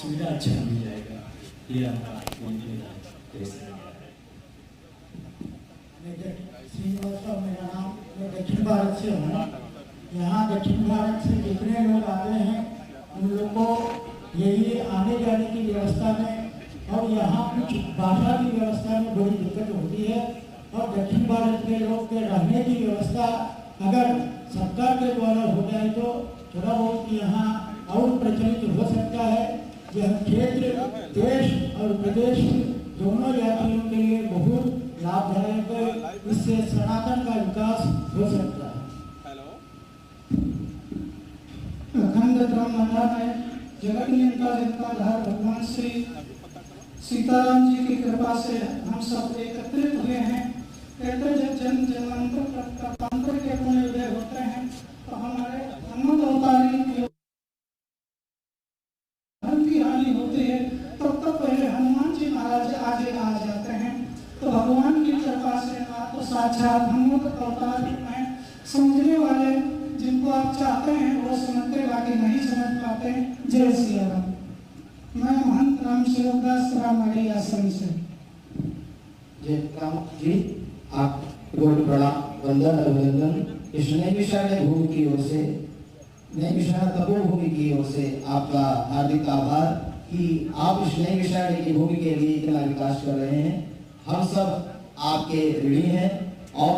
सुविधा अच्छा मिल जाएगा। ये हमारा श्रीनिवासराव मेरा नाम, मैं दक्षिण भारत से हूँ। यहाँ दक्षिण भारत से जितने लोग आते हैं उन लोग को यही आने जाने की व्यवस्था में और यहाँ कुछ भाषा की व्यवस्था में बड़ी दिक्कत होती है। और दक्षिण भारत के लोग के रहने की व्यवस्था अगर सरकार के द्वारा हो जाए तो थोड़ा बहुत यहाँ और प्रचलित हो सकता है। यह क्षेत्र देश और प्रदेश दोनों यात्रियों के लिए बहुत लाभदायक है। इससे सनातन का विकास हो सकता है। अखंड धर्म मंडल में जगत नियंता जनताधार भगवान श्री सीताराम जी की कृपा से हम सब एकत्रित हुए हैं। कहते जब जन्म जन्मांतर के पुण्य उदय होते हैं तो हमारे हनुमत अवतारी की धर्म की हानि होती है तब तक पहले हनुमान जी महाराज आगे आ जाते हैं। तो भगवान की कृपा से आप तो साक्षात हनुमत अवतार में समझने वाले जिनको आप चाहते हैं वो समझते, बाकी नहीं समझ पाते। जय सिया राम। मैं महंत राम सेवकदास रामवाड़ी आश्रम से। जय राम जी, आप गोड प्रणाम, वंदन अभिनंदन। इस नई विशाल भूमि की ओर से, नई विशाल तपोभूमि की ओर से आपका हार्दिक आभार कि आप इस नई विशाल की भूमि के लिए इतना विकास कर रहे हैं। हम सब आपके ऋणी हैं और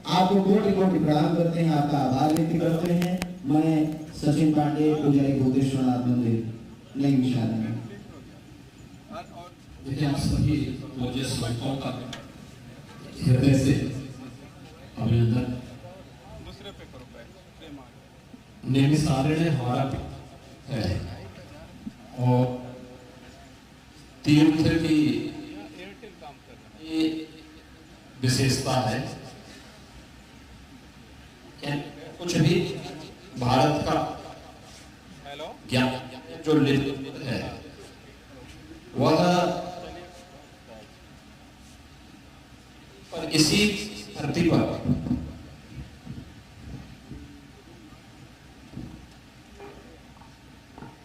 आपको कोटि कोटि प्रणाम करते हैं, आपका आभार व्यक्त करते हैं। मैं सचिन पांडे, पुजारी भूतेश्वरनाथ मंदिर, नई विशाल में। देखिए, आप सभी मुझे श्रोताओं का हृदय से अभिनंदन। नैमिषारण्य हमारा है और तीर्थ की विशेषता है। कुछ भी भारत का ज्ञान जो लिप्त है वह पर इसी धरती पर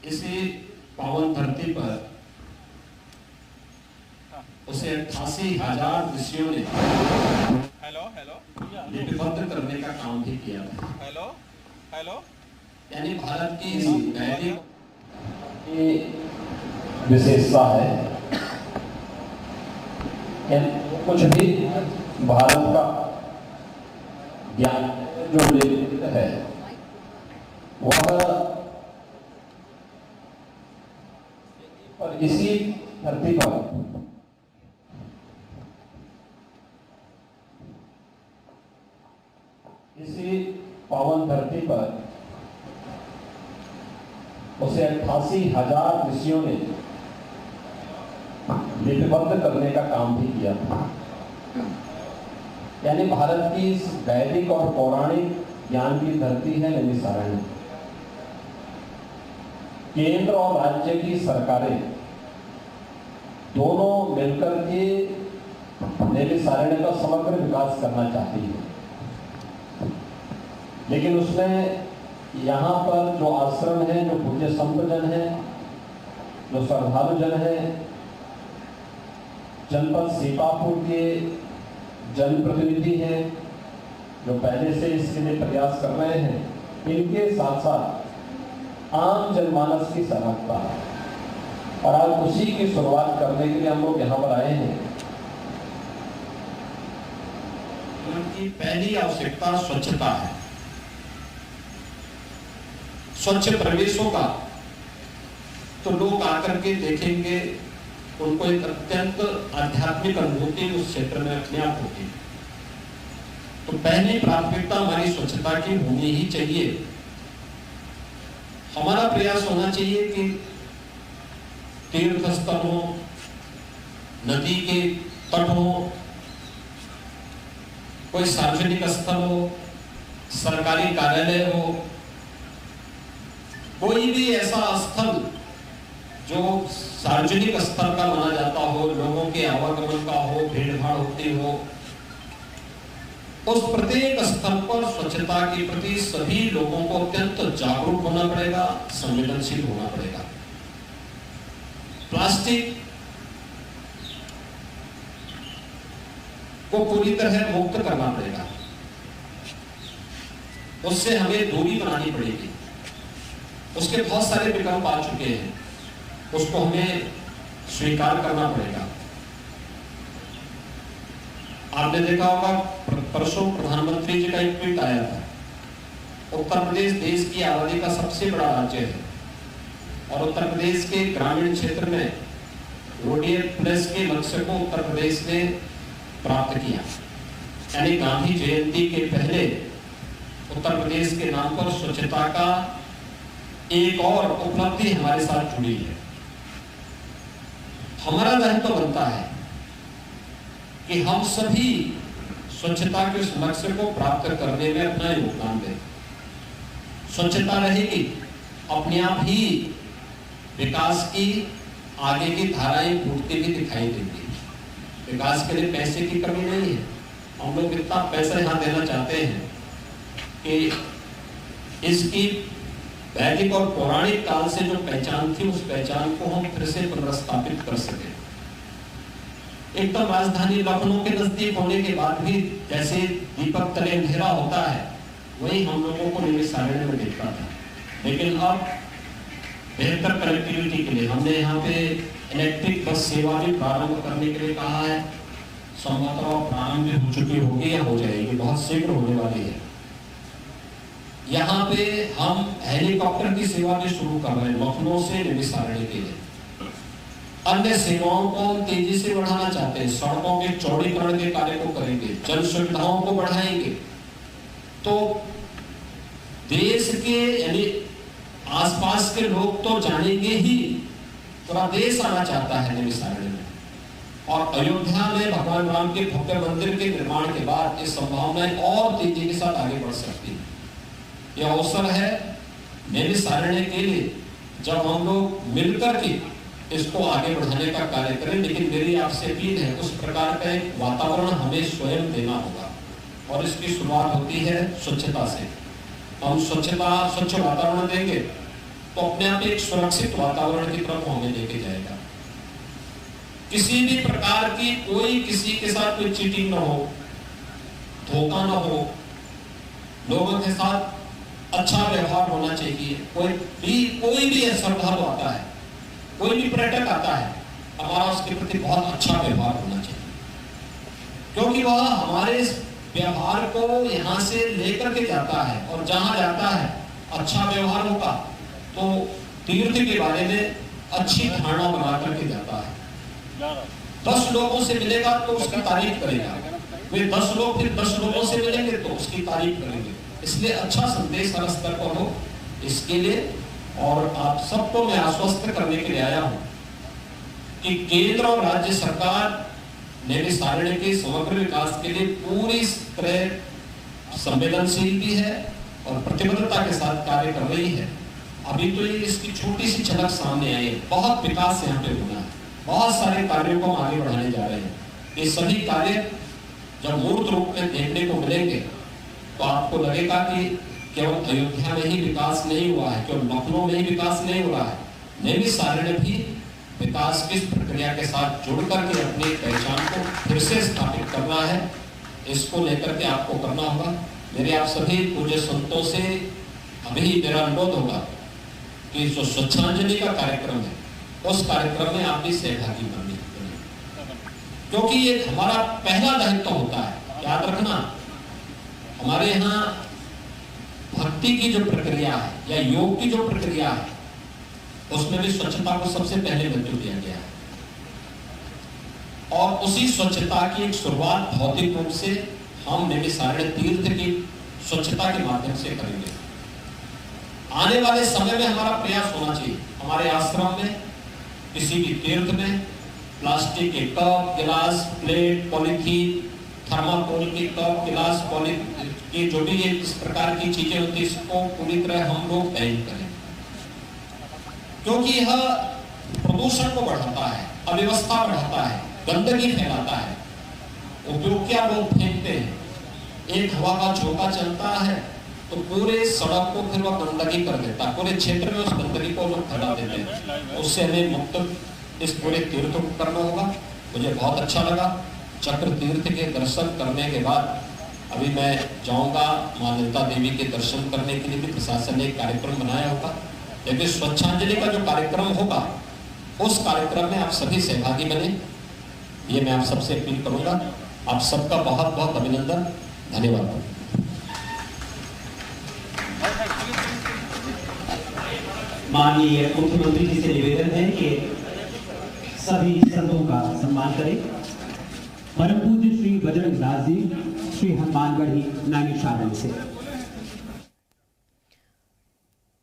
इसी पावन धरती पर उसे 88,000 ऋषियों ने लिपिबद्ध करने का काम भी किया था। यानी भारत की वैदिक विशेषता है। कुछ भी भारत का ज्ञान जो लिपिबद्ध है वह और इसी धरती पर इसी पावन धरती पर उसे 88,000 ऋषियों ने लिपिबद्ध करने का काम भी किया था। यानी भारत की इस वैदिक और पौराणिक ज्ञान की धरती है नैमिषारण्य। केंद्र और राज्य की सरकारें दोनों मिलकर के नैमिषारण्य का समग्र विकास करना चाहती है, लेकिन उसमें यहाँ पर जो आश्रम है, जो पूज्य संतजन है, जो श्रद्धालु जन है, जनपद सीतापुर के जनप्रतिनिधि हैं जो पहले से इसके लिए प्रयास कर रहे हैं, इनके साथ साथ आम जनमानस की सहभागिता और आज उसी की शुरुआत करने के लिए हम लोग यहाँ पर आए हैं। उनकी पहली आवश्यकता स्वच्छता है। स्वच्छ प्रवेश होगा तो लोग आकर के देखेंगे, उनको एक अत्यंत आध्यात्मिक अनुभूति उस क्षेत्र में अपने आप होगी। तो पहली प्राथमिकता हमारी स्वच्छता की होनी ही चाहिए। हमारा प्रयास होना चाहिए कि तीर्थ स्थल हो, नदी के तट हो, कोई सार्वजनिक स्थल हो, सरकारी कार्यालय हो, कोई भी ऐसा स्थल जो सार्वजनिक स्थल का माना जाता हो, लोगों के आवागमन का हो, भीड़ भाड़ होती हो, उस प्रत्येक स्थल पर स्वच्छता के प्रति सभी लोगों को अत्यंत जागरूक होना पड़ेगा, संवेदनशील होना पड़ेगा। प्लास्टिक को पूरी तरह मुक्त करना पड़ेगा, उससे हमें दूरी बनानी पड़ेगी। उसके बहुत सारे विकल्प आ चुके हैं, उसको हमें स्वीकार करना पड़ेगा। आपने देखा होगा परसों प्रधानमंत्री जी का एक ट्वीट आया था, उत्तर प्रदेश देश की आबादी का सबसे बड़ा राज्य है और उत्तर प्रदेश के ग्रामीण क्षेत्र में ODF+ के लक्ष्य को उत्तर प्रदेश ने प्राप्त किया। यानी गांधी जयंती के पहले उत्तर प्रदेश के नाम पर स्वच्छता का एक और उपलब्धि हमारे साथ जुड़ी है। हमारा दायित्व बनता है कि हम सभी स्वच्छता के उस लक्ष्य को प्राप्त करने में अपना योगदान दें। स्वच्छता रहेगी, अपने आप ही विकास की आगे की धाराएं फूटती भी दिखाई देंगी। विकास के लिए पैसे की कमी नहीं है, हम लोग इतना पैसा यहाँ देना चाहते हैं कि इसकी वैदिक और पौराणिक काल से जो पहचान थी, उस पहचान को हम फिर से पुनर्स्थापित कर सके। एकदम राजधानी लखनऊ के नजदीक होने के बाद भी जैसे दीपक तले अंधेरा होता है, वही हम लोगों को निमिषारण्य में दिखता था। लेकिन अब बेहतर कनेक्टिविटी के लिए हमने यहाँ पे इलेक्ट्रिक बस सेवा भी प्रारंभ करने के लिए कहा है। संभवतः प्रारंभ हो चुकी होगी या हो जाएगी, बहुत शीघ्र होने वाली है। यहाँ पे हम हेलीकॉप्टर की सेवा भी शुरू कर रहे हैं लखनऊ से निमिषारण्य के लिए। अन्य सेवाओं को हम तेजी से बढ़ाना चाहते हैं, सड़कों के चौड़ीकरण के कार्य को करेंगे, जन सुविधाओं को बढ़ाएंगे। तो देश के यानी आसपास के लोग तो जानेंगे ही, पूरा देश आना चाहता है निमिषारण्य में। और अयोध्या में भगवान राम के भव्य मंदिर के निर्माण के बाद ये संभावनाएं और तेजी के साथ आगे बढ़ सकती है। यह अवसर है निमिषारण्य के लिए जब हम लोग मिलकर के इसको आगे बढ़ाने का कार्य करें। लेकिन मेरी आपसे अपील है, उस प्रकार का एक वातावरण हमें स्वयं देना होगा और इसकी शुरुआत होती है स्वच्छता से। हम स्वच्छ वातावरण देंगे तो अपने आप एक सुरक्षित वातावरण की तरफ हमें लेके जाएगा। किसी भी प्रकार की कोई किसी के साथ कोई चीटिंग ना हो, धोखा ना हो, लोगों के साथ अच्छा व्यवहार होना चाहिए। कोई भी श्रद्धालु आता है, कोई भी पर्यटक आता है, हमारा उसके प्रति बहुत अच्छा व्यवहार होना चाहिए, क्योंकि वह हमारे व्यवहार को यहाँ से लेकर के जाता है और जहाँ जाता है अच्छा व्यवहार होगा तो तीर्थ के बारे में अच्छी धारणा बना करके जाता है। 10 लोगों से मिलेगा तो उसकी तारीफ करेगा, वे 10 लोग फिर 10 लोगों से मिलेंगे तो उसकी तारीफ करेंगे। इसलिए अच्छा संदेश हर स्तर पर हो, इसके लिए और आप सबको मैं आश्वस्त करने के लिए आया हूं कि केंद्र और राज्य सरकार निमिषारण्य के समग्र विकास के लिए पूरी तरह संवेदनशील भी है और प्रतिबद्धता के साथ कार्य कर रही है। अभी तो ये इसकी छोटी सी झलक सामने आई है, बहुत विकास यहाँ पे होना है, बहुत सारे कार्यों को हम आगे बढ़ाने जा रहे हैं। ये सभी कार्य जब मूर्त रूप में देखने को मिलेंगे तो आपको लगेगा कि केवल अयोध्या में ही विकास नहीं हुआ है, केवल लखनऊ में ही विकास नहीं हुआ है, निमिषारण्य भी विकास की प्रक्रिया के साथ जुड़ करके अपनी पहचान को फिर से स्थापित करना है। इसको लेकर के आपको करना होगा। मेरे आप सभी पूज्य संतों से अभी मेरा अनुरोध होगा कि जो स्वच्छांजलि का कार्यक्रम है उस कार्यक्रम में आप भी सहभागी बनिए, क्योंकि ये हमारा पहला दायित्व होता है। याद रखना, हमारे यहाँ भक्ति की जो प्रक्रिया है या योग की जो प्रक्रिया है उसमें भी स्वच्छता को सबसे पहले महत्व दिया गया है और उसी स्वच्छता की एक शुरुआत भौतिक रूप से हम निमिषारण्य तीर्थ की स्वच्छता के माध्यम से करेंगे। आने वाले समय में हमारा प्रयास होना चाहिए, हमारे आश्रम में, किसी भी तीर्थ में प्लास्टिक के कप, गिलास, प्लेट, पॉलीथीन, थर्माकोल की कप, गिलास, पॉलीथीन, ये जो भी इस प्रकार की चीजें होती है इसको पूरी तरह हम लोग बैन करें, क्योंकि यह प्रदूषण को बढ़ाता है, अव्यवस्था बढ़ाता है, गंदगी फैलाता है। उपयोग क्या लोग फेंकते हैं, एक हवा का झोंका चलता है तो पूरे सड़क को फिर वह गंदगी कर देता है, पूरे क्षेत्र में उस गंदगी को लोग फैला देते हैं। उससे हमें मुक्त इस पूरे तीर्थ को करना होगा। मुझे बहुत अच्छा लगा। चक्र तीर्थ के दर्शन करने के बाद अभी मैं जाऊंगा मां ललिता देवी के दर्शन करने के लिए भी प्रशासन ने एक कार्यक्रम बनाया होगा, लेकिन स्वच्छांजलि का जो कार्यक्रम होगा उस कार्यक्रम में आप सभी सहभागी बने, ये मैं आप सबसे अपील करूंगा। आप सबका बहुत बहुत अभिनंदन, धन्यवाद। माननीय मुख्यमंत्री जी से निवेदन है कि सभी संतों का सम्मान करें। परम पूज्य श्री बजरंग दास जी, श्री हनुमानगढ़ी नैमिषारण्य से।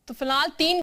तो फिलहाल 3